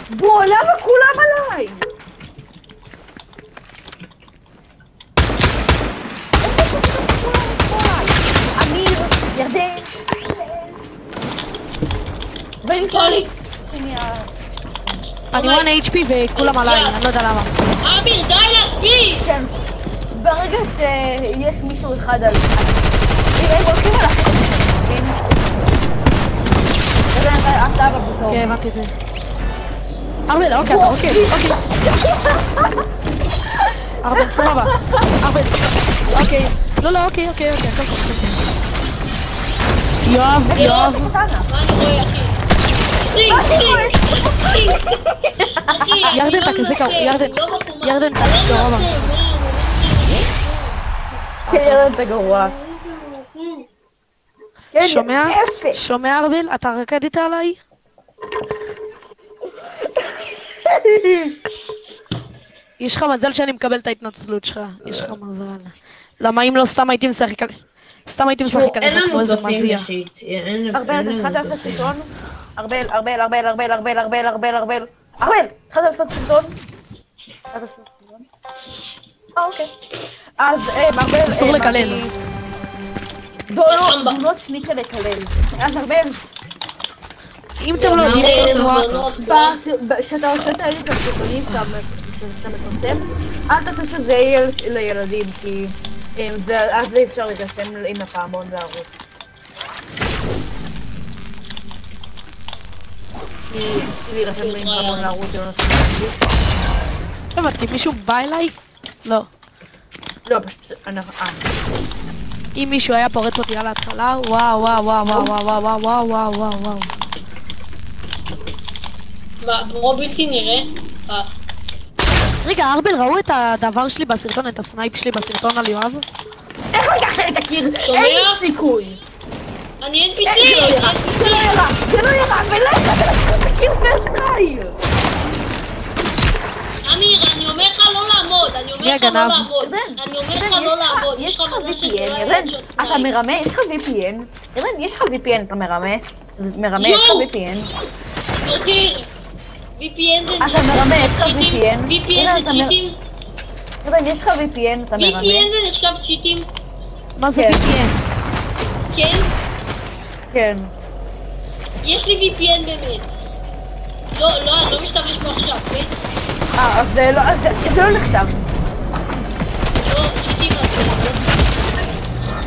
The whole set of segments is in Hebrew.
בוא, למה כולם עליי? אמיר, ירדן. אני 1 HP וכולם עליי, אני לא יודע למה. אמיר, די להספיק! כן. ברגע שיש מישהו אחד על... הם הולכים על החלק, מבין? אתה בבוטור. כן, הבנתי את זה. ארבל, אוקיי. ארבל, סבבה. ארבל, אוקיי. לא, אוקיי. יואב. מה אני רואה, אחי? ירדן, אתה כזה קרוב, ירדן, אתה גרוע במשחק. כן, ירדן, אתה גרוע. שומע ארבל? אתה רקדת עליי? יש לך מזל שאני מקבל את ההתנצלות שלך, יש לך מזל. למה אם לא סתם הייתי משחק עליך כמו איזה מזיע. ארבל, אתה התחלת לעשות סרטון? ארבל, התחלת לעשות סרטון? אוקיי. אז ארבל... אסור לקלל. דונות שניצה לקלל. אז ארבל... אם אתם לא יודעים כשאתה עושה את הסרטונים שאתה מפרסם, אל תעשה שזה יהיה לילדים, כי אז אי אפשר להירשם עם הפעמון והערוץ. להירשם עם פעמון לערוץ זה לא נותן להגיד. הבנתי, מישהו בא אליי? לא. לא, פשוט... אם מישהו היה פורץ אותי על ההתחלה, וואו. מה, בלתי נראה? רגע, ארבל, ראו את הדבר שלי בסרטון, את הסנייפ שלי בסרטון על יואב? איך לקחת לי את הקיר? שומע? אין סיכוי! אני NPC! זה לא ירה! ולא לקחת את הקיר פסטייל! אמיר, אני אומר לך לא לעמוד! יש לך VPN, ירדן, אתה מרמה, יש לך VPN? ירדן, יש לך VPN, אתה מרמה? יש לך VPN? VPN זה... אתה מרמה, יש לך VPN? VPN זה צ'יטים? ירדן, יש לך VPN, אתה מרמה? VPN זה נחשב צ'יטים? מה זה VPN? כן? כן. יש לי VPN באמת. לא, אני לא משתמש בו עכשיו, כן? אז זה לא נחשב. לא, צ'יטים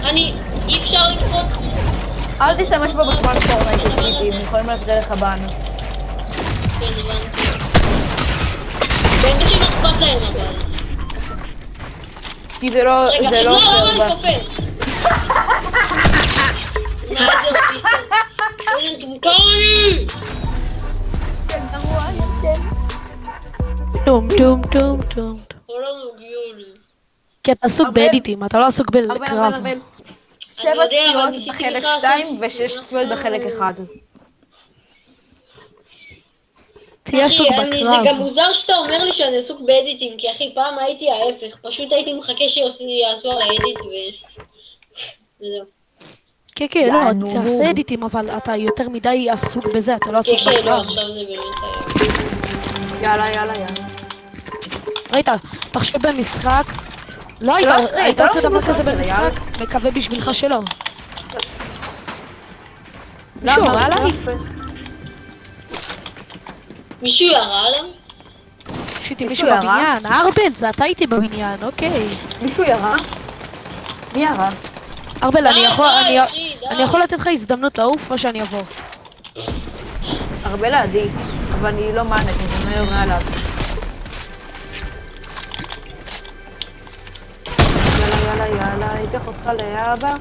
אני... אי אפשר לקחות... אל תשתמש בו בזמן פורטנייט של צ'יטים, יכולים להפריע לך בנו. כן, הבנתי. באמת שמאכפת להם אבל. כי זה לא... רגע, לא, למה אני קופץ? מה זה אוטיסטים? איזה דמקוני! כן, גרוע, ירדן. טום. כל המוגיולי. כי אתה עסוק באדיטים, אתה לא עסוק בקרב. 7 צפיות בחלק 2 ו6 צפיות בחלק 1. תהיה עסוק זה בקרב. גם מוזר שאתה אומר לי שאני עסוק באדיטים, כי אחי, פעם הייתי ההפך. פשוט הייתי מחכה שיעשו על האדיט וזהו. כן, לא, תעשה אדיטים, אבל אתה יותר מדי עסוק בזה, אתה לא עסוק כן, לא, בקרב. עכשיו זה באמת היה. יאללה. ראית, תחשוב במשחק, לא היית עושה דבר כזה במשחק, מקווה בשבילך שלא. מישהו רע עליי? מישהו ירה עליו? שיטי מישהו בבניין, ארבל, זה אתה איתי בבניין, אוקיי. מישהו ירה? מי ירה? ארבל, אני יכול לתת לך הזדמנות לעוף או שאני אבוא? הרבה לידי, אבל אני לא מענת, אני לא יורה עליו. יאללה, אקח אותך לאבא.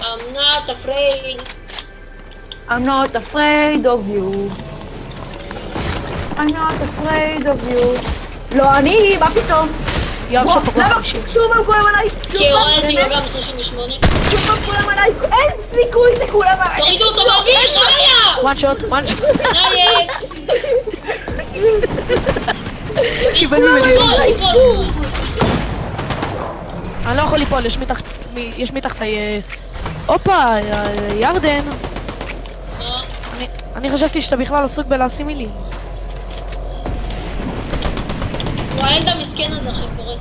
I'm not afraid. I'm not afraid of you. I'm not afraid of you. לא, אני, מה פתאום? יואב שפגוע 50. שוב הם כולם עליי! כי הורדתי לו גם 38. שוב הם כולם עליי! אין סיכוי שכולם עליי! תורידו אותו באוויר, ראיה! one shot. נייק! קיבל ממני. אני לא יכול ליפול, יש מתחת... הופה, ירדן. מה? אני חשבתי שאתה בכלל עסוק בלשים מילים. הוא הילד המסכן הזה אחרי פורץ.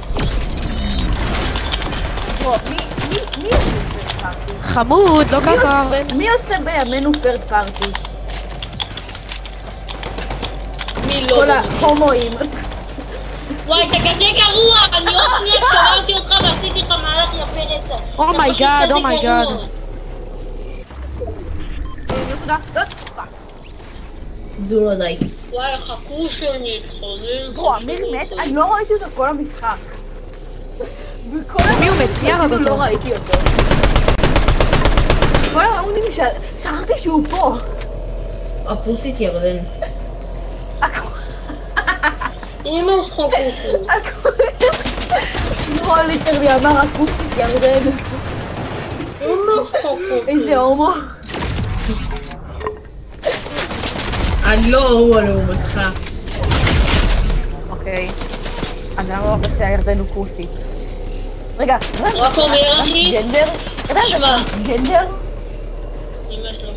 מי עושה third party? חמוד, לא ככה. מי עושה בימינו third party? מי לא? כל ההומואים. וואי, אתה כזה גרוע! אני עוד שנייה שברתי אותך ועשיתי לך מהלך יפה רצח. אומייגאד, אומייגאד. דו לא די. וואי, חכו שאני אתחונן. בוא, אמיר מת? אני לא ראיתי אותו כל המשחק. מי הוא מת? מי הרג אותו? לא ראיתי אותו. כל הראונדים שכחתי שהוא פה. הפוסית ירדן. אמא שלך חכו. לא ליטרלי אמר אקוסטית ירדן. אמא שלך חכו. איזה הומו. אני לא הומו לעומתך. אוקיי. אז למה לא עושה ירדן הוא כוסית? רגע, רק אומר אחי. ג'נדר? שמע. ג'נדר? אמא שלך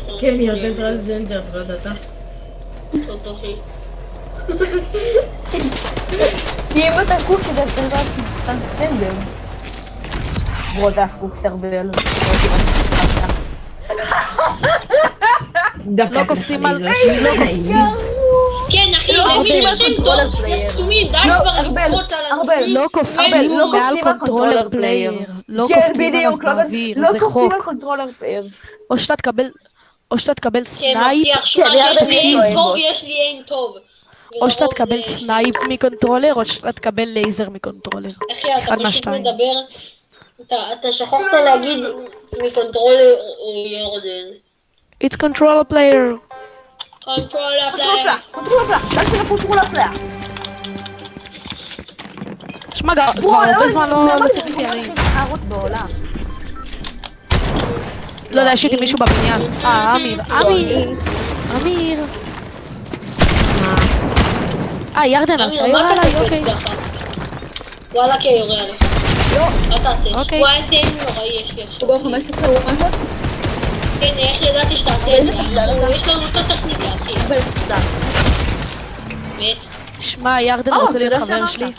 פה. כן, ירדן טרנסג'נדר, אתה יודעת. זאת אחי. כי אם אתה כוסית אז אתה טרנסג'נדר. בוא זה הפוקס ארבל. דווקא לא קופצים על... כן אחי, למי שם טוב, לסתומים, די כבר לקפוץ על אנשים. לא קופצים מעל קונטרולר פלייר. לא קופצים עליו באוויר, זה חוק. לא קופצים על קונטרולר פלייר. או שאתה תקבל כן, סנייפ, מבטיח שמה שיש לי איים טוב, יש לי איים טוב. או שאתה תקבל סנייפ מקונטרולר, או שאתה תקבל לייזר מקונטרולר. אחי, אתה אחד פשוט מהשתיים. מדבר, אתה שכחת להגיד מקונטרולר ירדן. It's controller player. קונטרולר פלייר. קונטרולר פלייר. דל של הקונטרולר פלייר. שמע, כבר הרבה זמן לא שיחקתי אני. בעולם. לא יודע, יש איתי מישהו בבניין. אמיר. ירדן, אתה יורה עליי, אוקיי. וואלה, כן, יורה עליך. לא. מה תעשה? אוקיי. וואי, איזה אין נורא יש לי עכשיו. בוא 15 הוא משהו? כן, איך ידעתי שתעשה את זה? יש לנו אותו טכניקה, אחי. אבל סתם. באמת? שמע, ירדן רוצה להיות חבר שלי.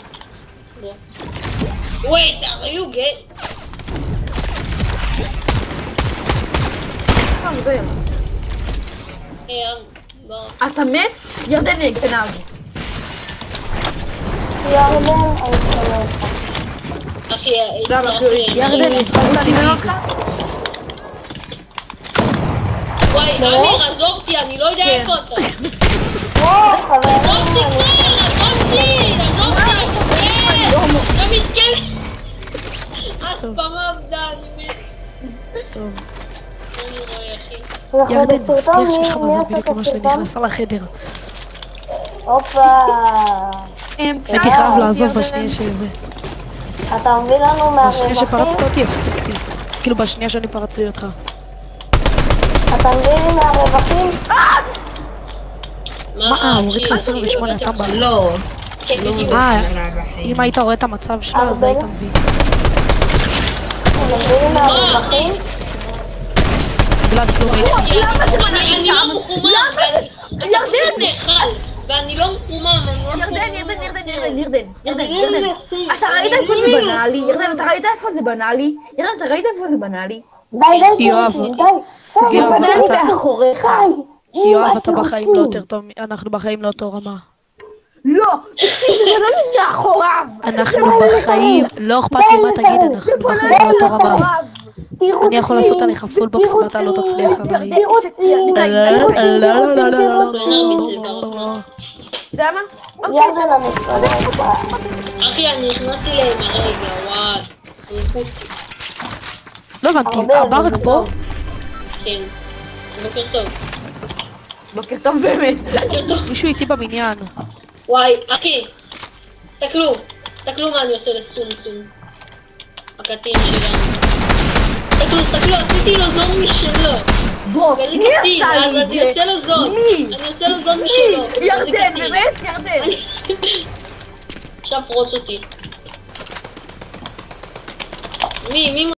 בוא. Wait, are you gay? אתה מת? ירדן גנב. אחי, ירדן, הספסת לי מישהו. וואי, אמיר, עזוב אותי, אני לא יודע איפה אתה. עזוב אותי, אתה מסכן. הספמה עבדה, אני מת. טוב. אני רואה, אחי. ירדן, מבטיח שיש לך מזל בדיוק כמו שלי נכנסה לחדר. הופה. הייתי חייב לעזוב בשנייה שזה. אתה מביא לנו מהרווחים? בשנייה שפרצת אותי הפסקתי. כאילו בשנייה שאני פרצתי אותך. אתה מביא לי מהרווחים? מה? הוא הוריד לך 28 טמבל. לא. כן, בדיוק. אם היית רואה את המצב שלה אז היית מבין. אתה מביא לי מהרווחים? בלעד כלומי. אני לא מחומה, ירדן נאכל, ואני לא מחומה, ירדן. אתה ראית איפה זה בנאלי? ירדן, אתה ראית איפה זה בנאלי? ירדן, אתה ראית איפה זה בנאלי? די, יואב. די. זה בנאלי מאחוריך. יואב, אתה בחיים לא יותר טוב, אנחנו בחיים לא אותו רמה. לא, תקשיב, זה בנאלי מאחוריו. אנחנו בחיים, לא אכפת לי מה תגיד, אנחנו בחיים לא אותו רמה. אני יכול לעשות עליך פול בוקס ואתה לא תצליח עליי. למה? ירדן המספר. אחי, אני נכנסתי להם הרגע, וואי. לא הבנתי, הברק פה? כן. בוקר טוב. בוקר טוב באמת. בוקר טוב. מישהו איתי בבניין. וואי, אחי. תסתכלו מה אני עושה לסום. הקטין שלנו. תסתכלו, עשיתי לו זון משלו. בוא, מי עשה לי את זה? אני עושה לו זון. אני עושה לו זון משלו. ירדן, באמת? ירדן. עכשיו פרוץ אותי. מי